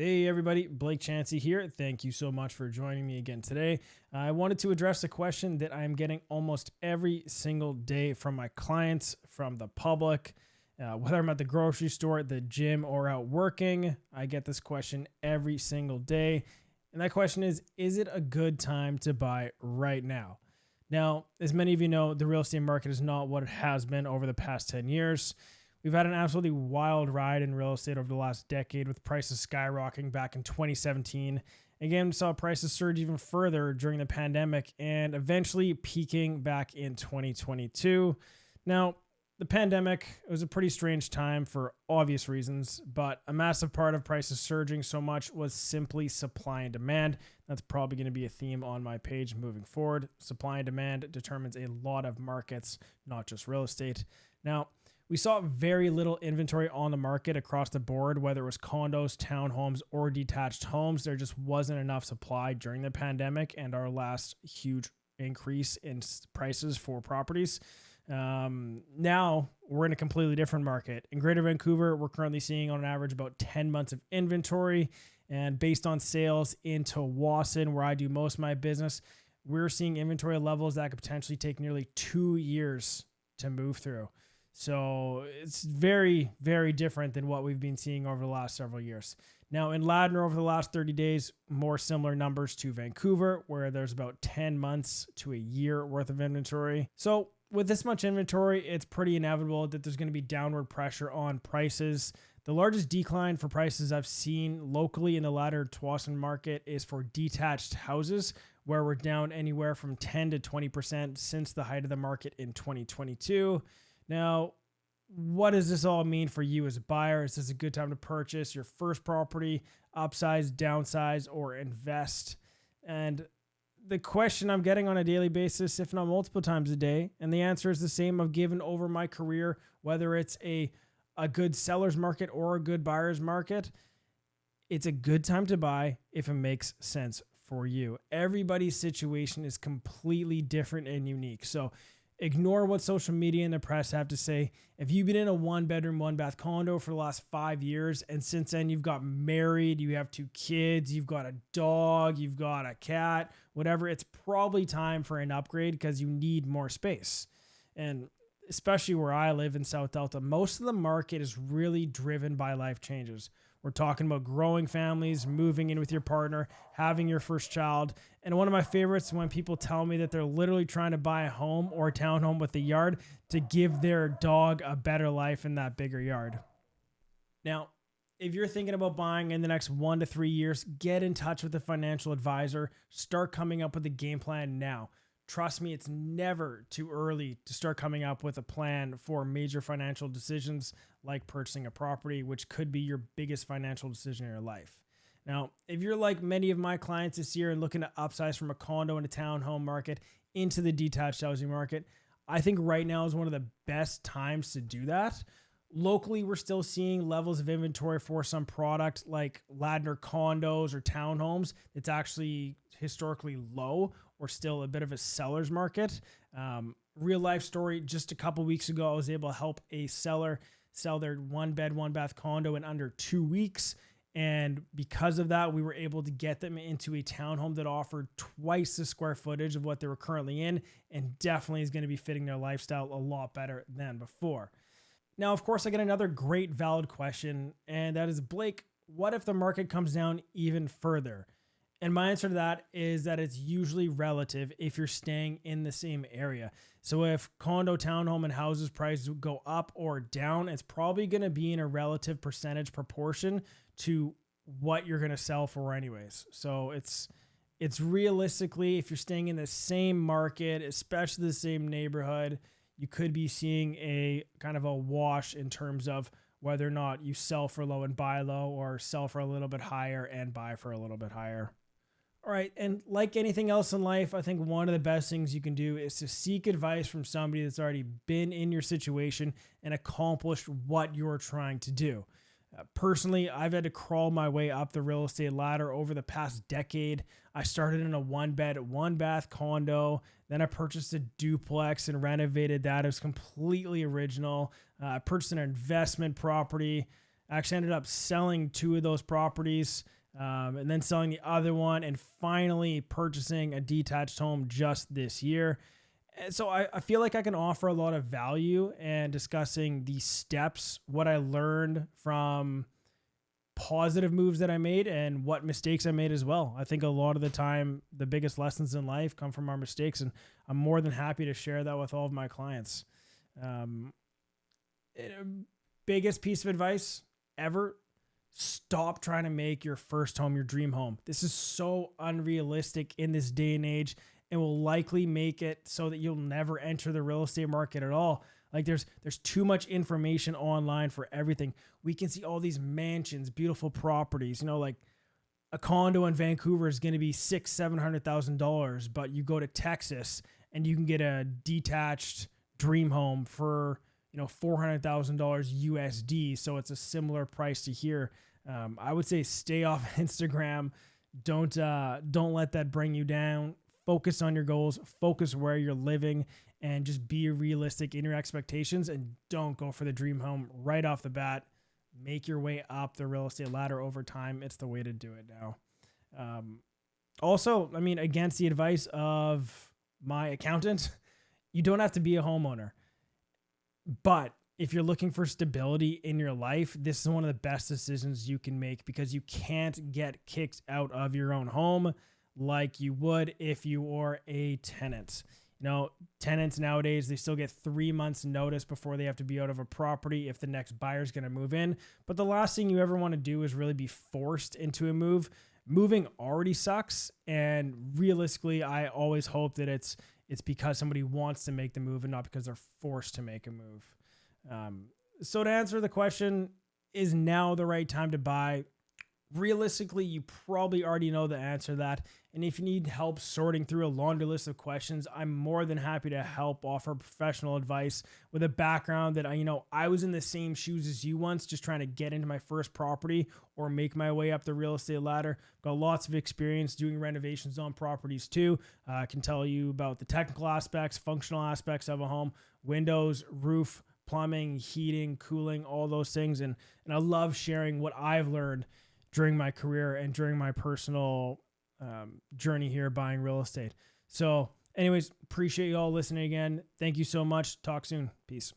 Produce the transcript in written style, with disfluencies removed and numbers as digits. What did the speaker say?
Hey everybody, Blake Chancey here. Thank you so much for joining me again today. I wanted to address a question that I'm getting almost every single day from my clients, from the public, whether I'm at the grocery store, the gym, or out working. I get this question every single day. And that question is it a good time to buy right now? Now, as many of you know, the real estate market is not what it has been over the past 10 years. We've had an absolutely wild ride in real estate over the last decade with prices skyrocketing back in 2017. Again, we saw prices surge even further during the pandemic and eventually peaking back in 2022. Now, the pandemic was a pretty strange time for obvious reasons, but a massive part of prices surging so much was simply supply and demand. That's probably going to be a theme on my page moving forward. Supply and demand determines a lot of markets, not just real estate. Now, we saw very little inventory on the market across the board, whether it was condos, townhomes, or detached homes. There just wasn't enough supply during the pandemic and our last huge increase in prices for properties. Now we're in a completely different market. In Greater Vancouver, we're currently seeing on average about 10 months of inventory. And based on sales in Tsawwassen, where I do most of my business, we're seeing inventory levels that could potentially take nearly 2 years to move through. So it's very, very different than what we've been seeing over the last several years. Now in Ladner over the last 30 days, more similar numbers to Vancouver, where there's about 10 months to a year worth of inventory. So with this much inventory, it's pretty inevitable that there's going to be downward pressure on prices. The largest decline for prices I've seen locally in the Ladner Tsawwassen market is for detached houses, where we're down anywhere from 10 to 20% since the height of the market in 2022. Now, what does this all mean for you as a buyer? Is this a good time to purchase your first property, upsize, downsize, or invest? And the question I'm getting on a daily basis, if not multiple times a day, and the answer is the same I've given over my career, whether it's a good seller's market or a good buyer's market, it's a good time to buy if it makes sense for you. Everybody's situation is completely different and unique. So ignore what social media and the press have to say. If you've been in a 1-bedroom, 1-bath condo for the last 5 years, and since then you've got married, you have 2 kids, you've got a dog, you've got a cat, whatever, it's probably time for an upgrade because you need more space. And especially where I live in South Delta, most of the market is really driven by life changes. We're talking about growing families, moving in with your partner, having your first child. And one of my favorites is when people tell me that they're literally trying to buy a home or a townhome with a yard to give their dog a better life in that bigger yard. Now, if you're thinking about buying in the next 1 to 3 years, get in touch with a financial advisor. Start coming up with a game plan now. Trust me, it's never too early to start coming up with a plan for major financial decisions like purchasing a property, which could be your biggest financial decision in your life. Now, if you're like many of my clients this year and looking to upsize from a condo and a townhome market into the detached housing market, I think right now is one of the best times to do that. Locally, we're still seeing levels of inventory for some product like Ladner condos or townhomes. It's actually historically low or still a bit of a seller's market. Real life story, just a couple weeks ago, I was able to help a seller sell their 1-bed, 1-bath condo in under 2 weeks. And because of that, we were able to get them into a townhome that offered twice the square footage of what they were currently in, and definitely is going to be fitting their lifestyle a lot better than before. Now, of course, I get another great valid question, and that is, Blake, what if the market comes down even further? And my answer to that is that it's usually relative if you're staying in the same area. So if condo, townhome, and houses prices go up or down, it's probably going to be in a relative percentage proportion to what you're going to sell for anyways. So it's realistically, if you're staying in the same market, especially the same neighborhood, you could be seeing a kind of a wash in terms of whether or not you sell for low and buy low, or sell for a little bit higher and buy for a little bit higher. All right. And like anything else in life, I think one of the best things you can do is to seek advice from somebody that's already been in your situation and accomplished what you're trying to do. Personally, I've had to crawl my way up the real estate ladder over the past decade. I started in a 1-bed, 1-bath condo. Then I purchased a duplex and renovated that. It was completely original. I purchased an investment property. I actually ended up selling 2 of those properties, and then selling the other one, and finally purchasing a detached home just this year. And so I feel like I can offer a lot of value and discussing the steps, what I learned from positive moves that I made and what mistakes I made as well. I think a lot of the time, the biggest lessons in life come from our mistakes, and I'm more than happy to share that with all of my clients. Um, Biggest piece of advice ever: stop trying to make your first home your dream home. This is so unrealistic in this day and age, and will likely make it so that you'll never enter the real estate market at all. Like there's too much information online for everything. We can see all these mansions, beautiful properties, like a condo in Vancouver is going to be $700,000, but you go to Texas and you can get a detached dream home for $400,000 USD. So it's a similar price to here. I would say stay off Instagram. Don't let that bring you down. Focus on your goals. Focus where you're living, and just be realistic in your expectations. And don't go for the dream home right off the bat. Make your way up the real estate ladder over time. It's the way to do it now. Also, against the advice of my accountant, you don't have to be a homeowner. But if you're looking for stability in your life, this is one of the best decisions you can make, because you can't get kicked out of your own home like you would if you were a tenant. Tenants nowadays, they still get 3 months notice before they have to be out of a property if the next buyer is going to move in. But the last thing you ever want to do is really be forced into a move. Moving already sucks. And realistically, I always hope that it's because somebody wants to make the move and not because they're forced to make a move. So to answer the question, is now the right time to buy? Realistically, you probably already know the answer to that. And if you need help sorting through a laundry list of questions, I'm more than happy to help offer professional advice with a background that I was in the same shoes as you once, just trying to get into my first property or make my way up the real estate ladder. Got lots of experience doing renovations on properties too. I can tell you about the technical aspects, functional aspects of a home: windows, roof, plumbing, heating, cooling, all those things. And I love sharing what I've learned during my career and during my personal journey here buying real estate. So anyways, appreciate you all listening again. Thank you so much. Talk soon. Peace.